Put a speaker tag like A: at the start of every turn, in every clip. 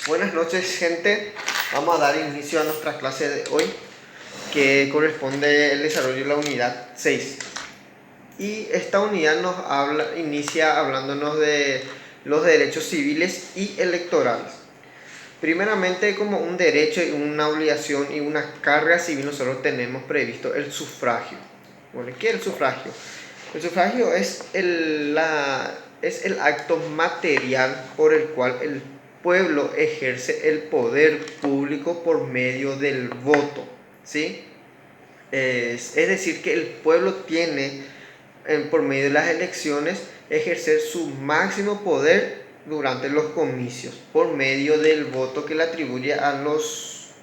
A: Buenas noches, gente. Vamos a dar inicio a nuestra clase de hoy, que corresponde al desarrollo de la unidad 6. Y esta unidad inicia hablándonos de los derechos civiles y electorales. Primeramente, como un derecho y una obligación y una carga civil, nosotros tenemos previsto el sufragio. Bueno, ¿qué es el sufragio? El sufragio es el acto material por el cual el pueblo ejerce el poder público por medio del voto, ¿sí? Es decir, que el pueblo tiene, por medio de las elecciones, ejercer su máximo poder durante los comicios, por medio del voto que le atribuye a los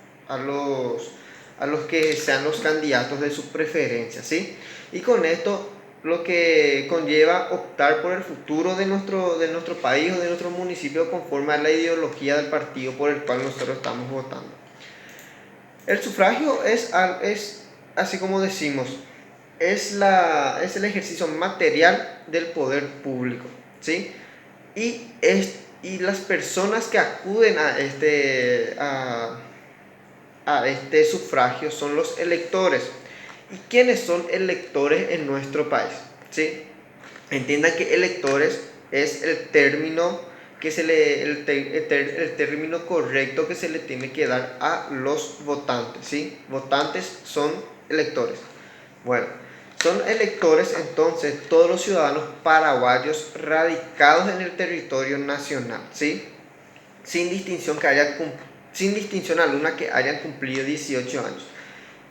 A: que sean los candidatos de su preferencia, ¿sí? Y con esto lo que conlleva optar por el futuro de nuestro país o de nuestro municipio conforme a la ideología del partido por el cual nosotros estamos votando. El sufragio es así como decimos, es el ejercicio material del poder público, ¿sí? Y las personas que acuden a este sufragio son los electores. ¿Y quiénes son electores en nuestro país? ¿Sí? Entiendan que electores es el término el término correcto que se le tiene que dar a los votantes, ¿sí? Votantes son electores. Bueno, son electores entonces todos los ciudadanos paraguayos radicados en el territorio nacional, ¿sí? Sin distinción alguna que hayan cumplido 18 años.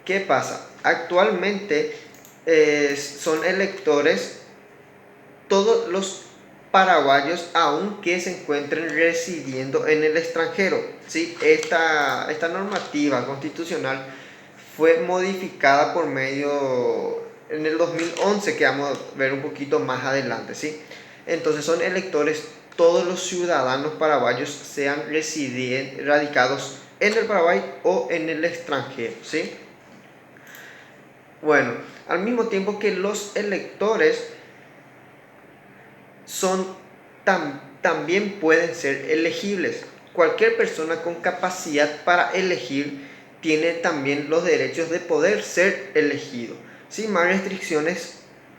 A: ¿Qué pasa? Actualmente son electores todos los paraguayos aunque se encuentren residiendo en el extranjero, ¿sí? Esta normativa constitucional fue modificada por medio en el 2011, que vamos a ver un poquito más adelante, ¿sí? Entonces son electores todos los ciudadanos paraguayos, sean radicados en el Paraguay o en el extranjero, ¿sí? Bueno, al mismo tiempo que los electores también pueden ser elegibles. Cualquier persona con capacidad para elegir tiene también los derechos de poder ser elegido, sin más restricciones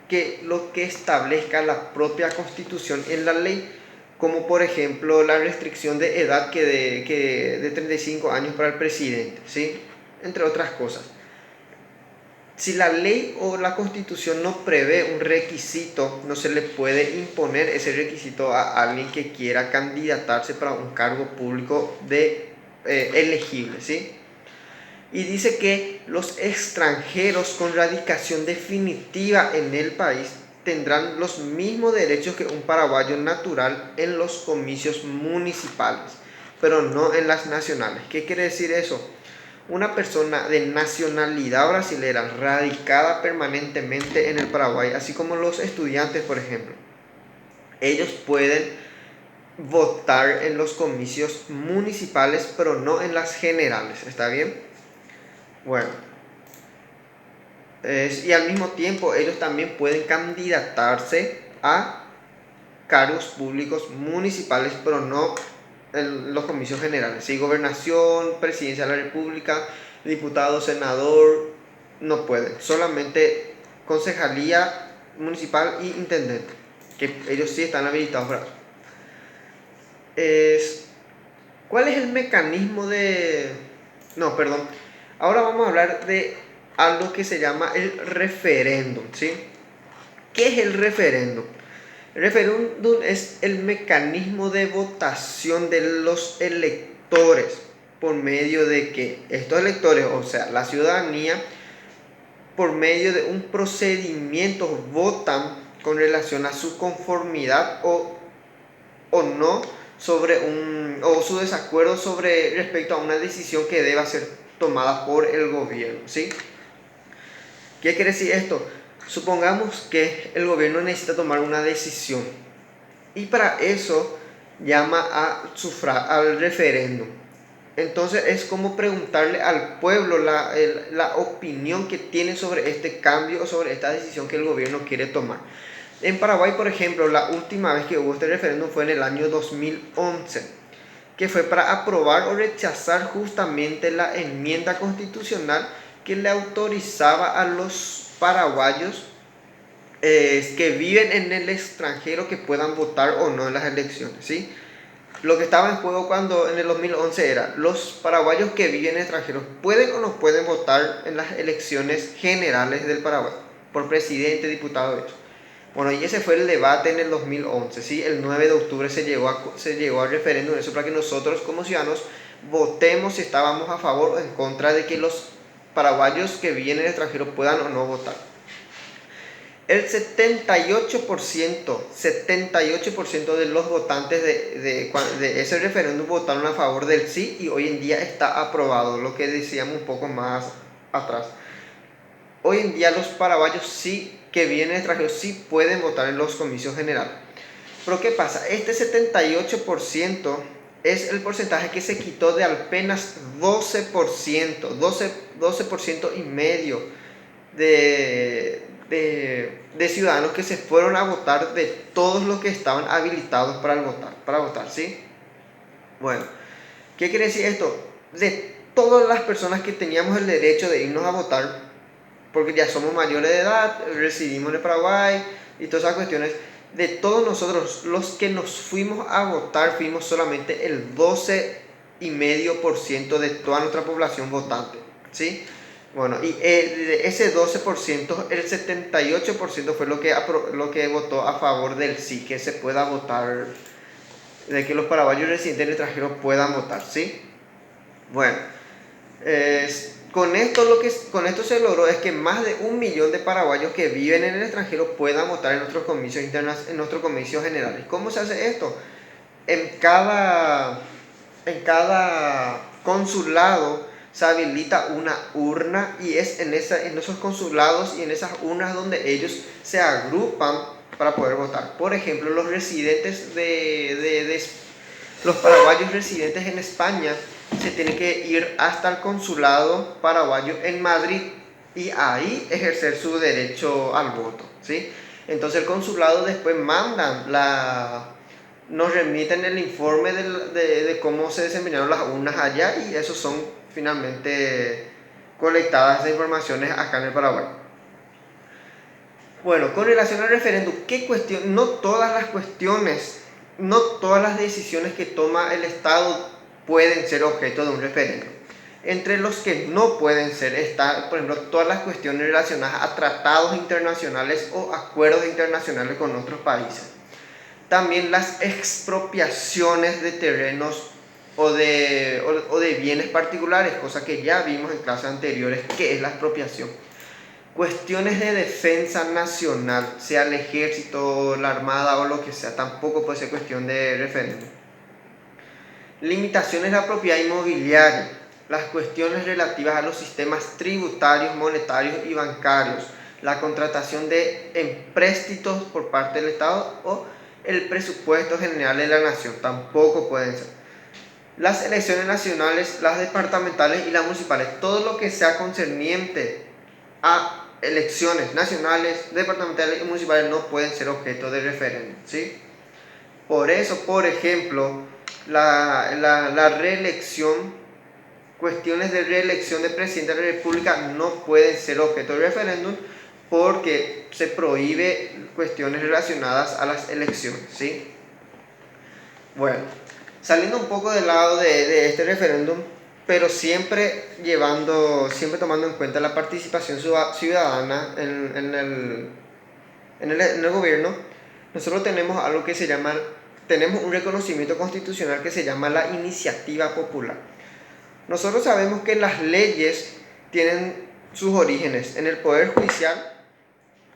A: que lo que establezca la propia Constitución en la ley, como por ejemplo la restricción de edad de 35 años para el presidente, ¿sí? Entre otras cosas. Si la ley o la Constitución no prevé un requisito, no se le puede imponer ese requisito a alguien que quiera candidatarse para un cargo público elegible, ¿sí? Y dice que los extranjeros con radicación definitiva en el país tendrán los mismos derechos que un paraguayo natural en los comicios municipales, pero no en las nacionales. ¿Qué quiere decir eso? Una persona de nacionalidad brasilera radicada permanentemente en el Paraguay, así como los estudiantes, por ejemplo, ellos pueden votar en los comicios municipales, pero no en las generales. ¿Está bien? Bueno, y al mismo tiempo ellos también pueden candidatarse a cargos públicos municipales, pero no en los comicios generales, ¿sí? Gobernación, presidencia de la república, diputado, senador, no pueden, solamente concejalía municipal y intendente, que ellos sí están habilitados para ¿cuál es el mecanismo de...? No, perdón. Ahora vamos a hablar de algo que se llama el referéndum, ¿sí? ¿Qué es el referéndum? El referéndum es el mecanismo de votación de los electores, por medio de que estos electores, o sea, la ciudadanía, por medio de un procedimiento votan con relación a su conformidad o no o su desacuerdo respecto a una decisión que deba ser tomada por el gobierno, ¿sí? ¿Qué quiere decir esto? Supongamos que el gobierno necesita tomar una decisión y para eso llama al referéndum. Entonces es como preguntarle al pueblo la opinión que tiene sobre este cambio o sobre esta decisión que el gobierno quiere tomar. En Paraguay, por ejemplo, la última vez que hubo este referéndum fue en el año 2011. que fue para aprobar o rechazar justamente la enmienda constitucional que le autorizaba a los paraguayos que viven en el extranjero que puedan votar o no en las elecciones, ¿sí? Lo que estaba en juego cuando en el 2011 era, los paraguayos que viven en el extranjero pueden o no pueden votar en las elecciones generales del Paraguay, por presidente, diputado, eso. Bueno, y ese fue el debate en el 2011, ¿sí? El 9 de octubre se llegó al referéndum, eso para que nosotros como ciudadanos votemos si estábamos a favor o en contra de que los paraguayos que viven en el extranjero puedan o no votar. El 78% de los votantes de ese referéndum votaron a favor del sí, y hoy en día está aprobado, lo que decíamos un poco más atrás. Hoy en día los paraguayos sí que vienen extranjeros sí pueden votar en los comicios generales. Pero ¿qué pasa? Este 78% es el porcentaje que se quitó de apenas 12% y medio de ciudadanos que se fueron a votar, de todos los que estaban habilitados para votar, ¿sí? Bueno, ¿qué quiere decir esto? De todas las personas que teníamos el derecho de irnos a votar, porque ya somos mayores de edad, residimos en Paraguay y todas esas cuestiones, de todos nosotros, los que nos fuimos a votar, fuimos solamente el 12,5% de toda nuestra población votante, ¿sí? Bueno, y de ese 12%, el 78% fue lo que votó a favor del sí, que se pueda votar, de que los paraguayos residentes en el extranjero puedan votar, ¿sí? Bueno, con esto se logró es que más de 1 millón de paraguayos que viven en el extranjero puedan votar en nuestros comicios generales. ¿Cómo se hace esto? En cada consulado se habilita una urna, y es en esos consulados y en esas urnas donde ellos se agrupan para poder votar. Por ejemplo, los paraguayos residentes en España se tienen que ir hasta el consulado paraguayo en Madrid y ahí ejercer su derecho al voto, ¿sí? Entonces el consulado después nos remiten el informe de cómo se desempeñaron las urnas allá, y esos son finalmente colectadas de informaciones acá en el Paraguay. Bueno, con relación al referéndum, no todas las decisiones que toma el Estado pueden ser objeto de un referéndum. Entre los que no pueden ser está, por ejemplo, todas las cuestiones relacionadas a tratados internacionales o acuerdos internacionales con otros países. También las expropiaciones de terrenos o de bienes particulares, cosa que ya vimos en clases anteriores, que es la expropiación. Cuestiones de defensa nacional, sea el ejército, la armada o lo que sea, tampoco puede ser cuestión de referéndum. Limitaciones de la propiedad inmobiliaria, las cuestiones relativas a los sistemas tributarios, monetarios y bancarios, la contratación de empréstitos por parte del Estado o el presupuesto general de la nación, tampoco pueden ser. Las elecciones nacionales, las departamentales y las municipales, todo lo que sea concerniente a elecciones nacionales, departamentales y municipales no pueden ser objeto de referéndum, ¿sí? Por eso, por ejemplo, la reelección, cuestiones de reelección de presidente de la República no pueden ser objeto de referéndum porque se prohíbe cuestiones relacionadas a las elecciones, ¿sí? Bueno, saliendo un poco del lado de este referéndum, pero siempre tomando en cuenta la participación ciudadana en el gobierno, nosotros tenemos algo que tenemos un reconocimiento constitucional que se llama la iniciativa popular. Nosotros sabemos que las leyes tienen sus orígenes en el Poder Judicial,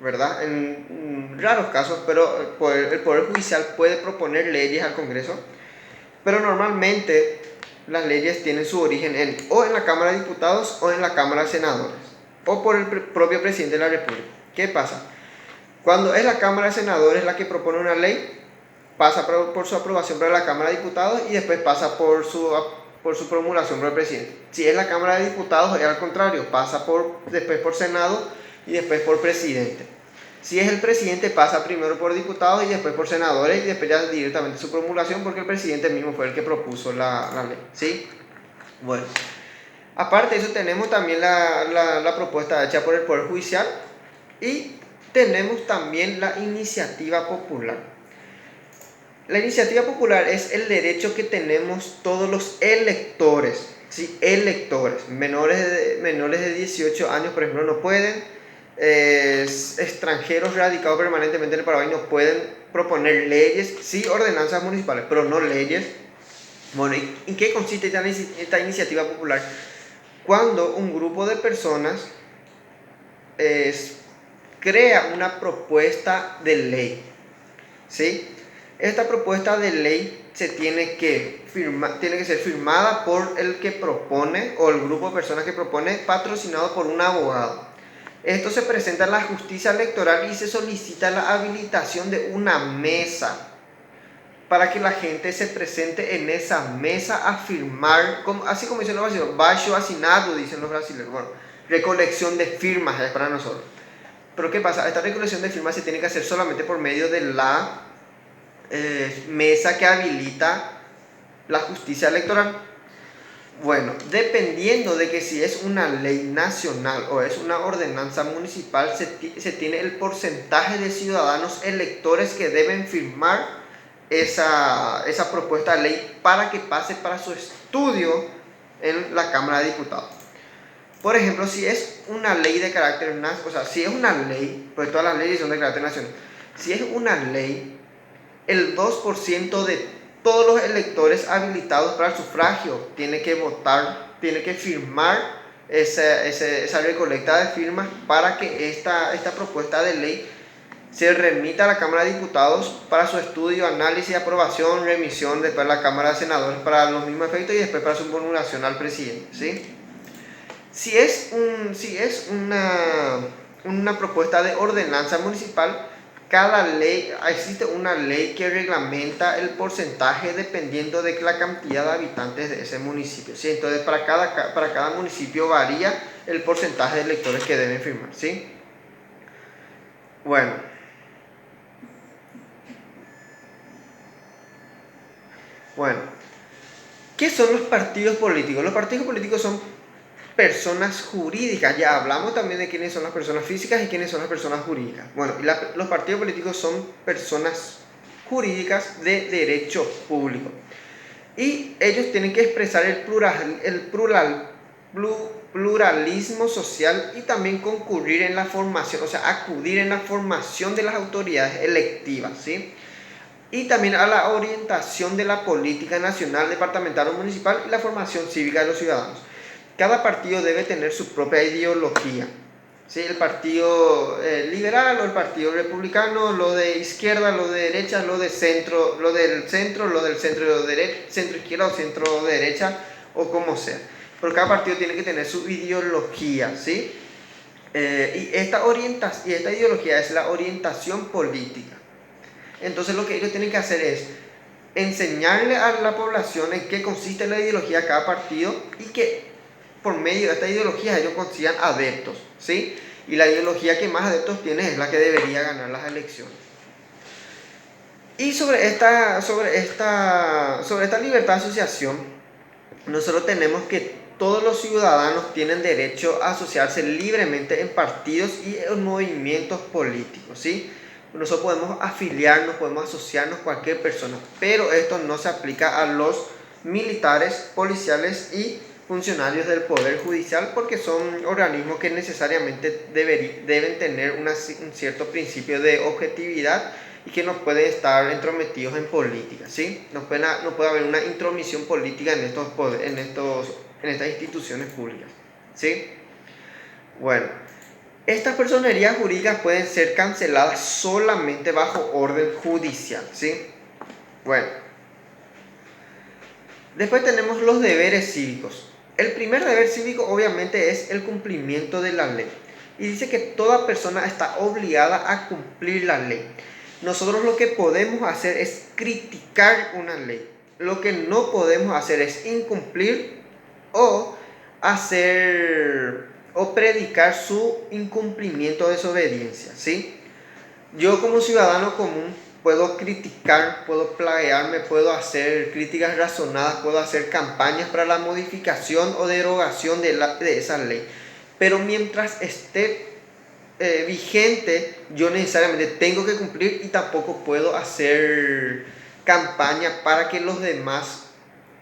A: ¿verdad? En raros casos, pero el Poder Judicial puede proponer leyes al Congreso, pero normalmente las leyes tienen su origen o en la Cámara de Diputados o en la Cámara de Senadores, o por el propio presidente de la República. ¿Qué pasa? Cuando es la Cámara de Senadores la que propone una ley, pasa por su aprobación para la Cámara de Diputados y después pasa por su promulgación por el presidente. Si es la Cámara de Diputados, es al contrario, pasa después por Senado y después por presidente. Si es el presidente, pasa primero por diputados y después por senadores y después ya directamente su promulgación, porque el presidente mismo fue el que propuso la ley, ¿sí? Bueno, aparte de eso tenemos también la propuesta hecha por el Poder Judicial y tenemos también la iniciativa popular. La iniciativa popular es el derecho que tenemos todos los electores, ¿sí? Electores, menores de 18 años, por ejemplo, no pueden, extranjeros radicados permanentemente en el Paraguay no pueden proponer leyes, sí ordenanzas municipales, pero no leyes. Bueno, ¿en qué consiste esta iniciativa popular? Cuando un grupo de personas crea una propuesta de ley, ¿sí? Esta propuesta de ley tiene que ser firmada por el que propone o el grupo de personas que propone, patrocinado por un abogado. Esto se presenta en la justicia electoral y se solicita la habilitación de una mesa para que la gente se presente en esa mesa a firmar, así como dicen los brasileños, baixo assinado, dicen los brasileños. Bueno, recolección de firmas es para nosotros. Pero ¿qué pasa? Esta recolección de firmas se tiene que hacer solamente por medio de la mesa que habilita la justicia electoral. Bueno, dependiendo de que si es una ley nacional o es una ordenanza municipal, se tiene el porcentaje de ciudadanos electores que deben firmar esa propuesta de ley para que pase para su estudio en la Cámara de Diputados. Por ejemplo, si es una ley de carácter nacional, o sea, si es una ley, pues todas las leyes son de carácter nacional, si es una ley, el 2% de todos los electores habilitados para el sufragio tiene que votar, tiene que firmar esa recolecta de firmas para que esta propuesta de ley se remita a la Cámara de Diputados para su estudio, análisis, aprobación, remisión, después a la Cámara de Senadores para los mismos efectos y después para su promulgación al presidente, ¿sí? Si es una propuesta de ordenanza municipal, existe una ley que reglamenta el porcentaje dependiendo de la cantidad de habitantes de ese municipio, ¿sí? Entonces para cada municipio varía el porcentaje de electores que deben firmar, ¿sí? Bueno, ¿qué son los partidos políticos? Los partidos políticos son personas jurídicas. Ya hablamos también de quiénes son las personas físicas y quiénes son las personas jurídicas. Bueno, los partidos políticos son personas jurídicas de derecho público. Y ellos tienen que expresar el pluralismo social y también concurrir en la formación, o sea, acudir en la formación de las autoridades electivas, ¿sí? Y también a la orientación de la política nacional, departamental o municipal y la formación cívica de los ciudadanos. Cada partido debe tener su propia ideología, ¿sí? El partido liberal o el partido republicano, lo de izquierda, lo de derecha, lo del centro centro izquierda o centro derecha o como sea. Pero cada partido tiene que tener su ideología, ¿sí? Y esta ideología es la orientación política. Entonces lo que ellos tienen que hacer es enseñarle a la población en qué consiste la ideología de cada partido y que por medio de esta ideología ellos consigan adeptos, ¿sí? Y la ideología que más adeptos tiene es la que debería ganar las elecciones. Y sobre esta libertad de asociación, nosotros tenemos que todos los ciudadanos tienen derecho a asociarse libremente en partidos y en movimientos políticos, ¿sí? Nosotros podemos afiliarnos, podemos asociarnos cualquier persona, pero esto no se aplica a los militares, policiales y funcionarios del Poder Judicial porque son organismos que necesariamente deben tener un cierto principio de objetividad y que no pueden estar entrometidos en política, ¿sí? No puede haber una intromisión política en estas instituciones públicas, ¿sí? Bueno, estas personerías jurídicas pueden ser canceladas solamente bajo orden judicial, ¿sí? Bueno, después tenemos los deberes cívicos. El primer deber cívico obviamente es el cumplimiento de la ley. Y dice que toda persona está obligada a cumplir la ley. Nosotros lo que podemos hacer es criticar una ley. Lo que no podemos hacer es incumplir o predicar su incumplimiento o desobediencia, ¿sí? Yo como ciudadano común puedo criticar, puedo plagiarme, puedo hacer críticas razonadas, puedo hacer campañas para la modificación o derogación de esa ley. Pero mientras esté vigente, yo necesariamente tengo que cumplir y tampoco puedo hacer campaña para que los demás,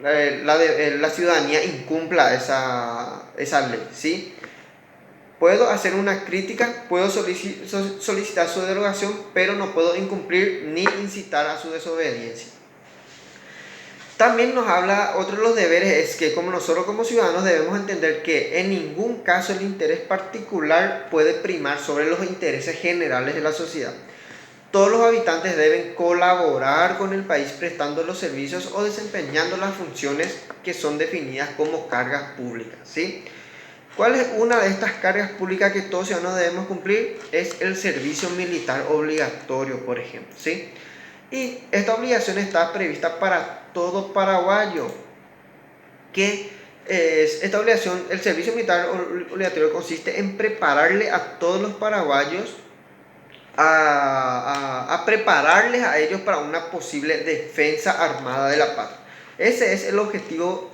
A: la ciudadanía incumpla esa ley, ¿sí? Puedo hacer una crítica, puedo solicitar su derogación, pero no puedo incumplir ni incitar a su desobediencia. También nos habla, otro de los deberes es que como nosotros como ciudadanos debemos entender que en ningún caso el interés particular puede primar sobre los intereses generales de la sociedad. Todos los habitantes deben colaborar con el país prestando los servicios o desempeñando las funciones que son definidas como cargas públicas, ¿sí? ¿Cuál es una de estas cargas públicas que todos ciudadanos debemos cumplir? Es el servicio militar obligatorio, por ejemplo, ¿sí? Y esta obligación está prevista para todo paraguayo. Esta obligación, el servicio militar obligatorio consiste en prepararle a todos los paraguayos, a prepararles a ellos para una posible defensa armada de la patria. Ese es el objetivo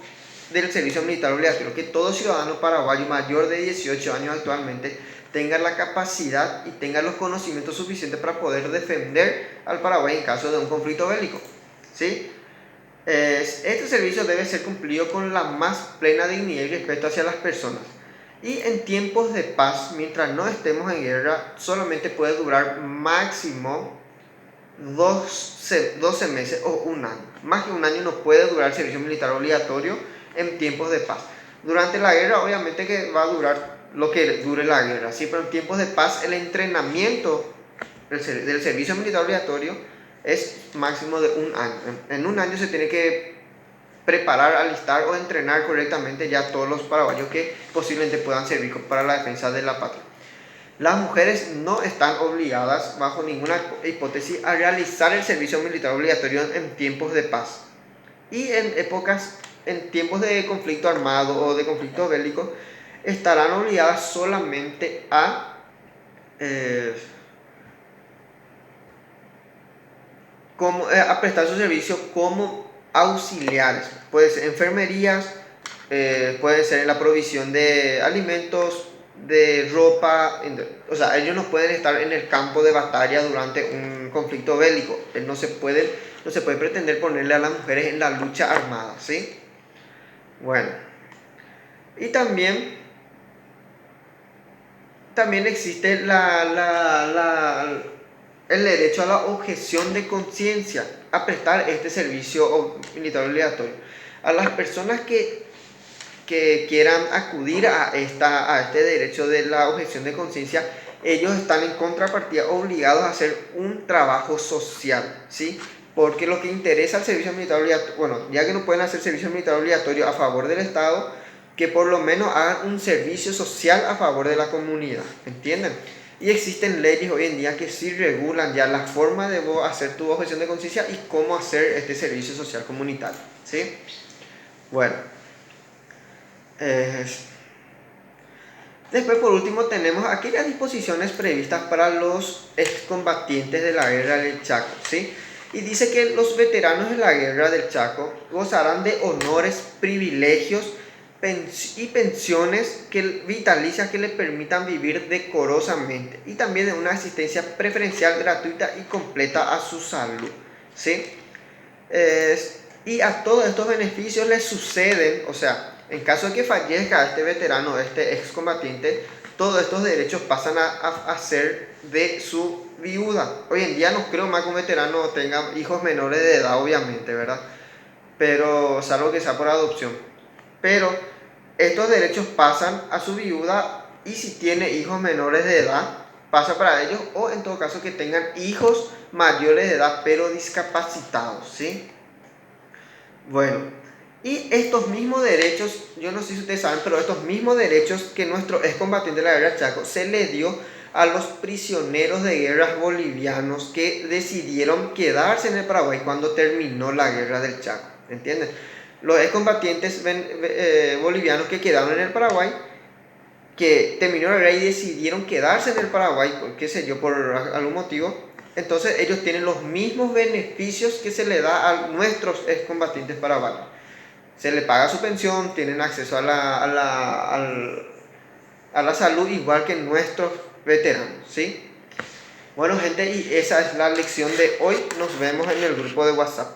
A: del servicio militar obligatorio, que todo ciudadano paraguayo mayor de 18 años actualmente tenga la capacidad y tenga los conocimientos suficientes para poder defender al Paraguay en caso de un conflicto bélico, ¿sí? Este servicio debe ser cumplido con la más plena dignidad y respeto hacia las personas. Y en tiempos de paz, mientras no estemos en guerra, solamente puede durar máximo 12 meses o un año. Más que un año no puede durar el servicio militar obligatorio en tiempos de paz. Durante la guerra obviamente que va a durar lo que dure la guerra, ¿sí? Pero en tiempos de paz el entrenamiento del servicio militar obligatorio es máximo de un año. En un año se tiene que preparar, alistar o entrenar correctamente ya todos los paraguayos que posiblemente puedan servir para la defensa de la patria. Las mujeres no están obligadas bajo ninguna hipótesis a realizar el servicio militar obligatorio en tiempos de paz. Y en tiempos de conflicto armado o de conflicto bélico, estarán obligadas solamente a prestar su servicio como auxiliares. Puede ser enfermerías, puede ser en la provisión de alimentos, de ropa. O sea, ellos no pueden estar en el campo de batalla durante un conflicto bélico. No se puede pretender ponerle a las mujeres en la lucha armada, ¿sí? Bueno, y también existe el derecho a la objeción de conciencia a prestar este servicio militar obligatorio. A las personas que quieran acudir a este derecho de la objeción de conciencia, ellos están en contrapartida obligados a hacer un trabajo social, ¿sí? Porque lo que interesa al servicio militar obligatorio, bueno, ya que no pueden hacer servicio militar obligatorio a favor del Estado, que por lo menos hagan un servicio social a favor de la comunidad, ¿entienden? Y existen leyes hoy en día que sí regulan ya la forma de vos hacer tu objeción de conciencia y cómo hacer este servicio social comunitario, ¿sí? Bueno. Después, por último, tenemos aquellas disposiciones previstas para los excombatientes de la guerra del Chaco, ¿sí? Y dice que los veteranos de la guerra del Chaco gozarán de honores, privilegios y pensiones vitalicias que les permitan vivir decorosamente y también de una asistencia preferencial gratuita y completa a su salud, ¿sí? Y a todos estos beneficios les suceden, o sea, en caso de que fallezca este veterano, este excombatiente, todos estos derechos pasan a ser de su viuda. Hoy en día no creo más que un veterano tenga hijos menores de edad, obviamente, ¿verdad? Pero salvo que sea por adopción. Pero estos derechos pasan a su viuda y si tiene hijos menores de edad, pasa para ellos, o en todo caso que tengan hijos mayores de edad pero discapacitados, ¿sí? Bueno, y estos mismos derechos, yo no sé si ustedes saben, pero estos mismos derechos que nuestro excombatiente de la guerra Chaco se le dio a los prisioneros de guerras bolivianos que decidieron quedarse en el Paraguay cuando terminó la guerra del Chaco, ¿entienden? Los excombatientes bolivianos que quedaron en el Paraguay, que terminó la guerra y decidieron quedarse en el Paraguay, qué sé yo, por algún motivo, entonces ellos tienen los mismos beneficios que se le da a nuestros excombatientes paraguayos. Se les paga su pensión, tienen acceso a la salud igual que nuestros veteranos, ¿sí? Bueno, gente, y esa es la lección de hoy. Nos vemos en el grupo de WhatsApp.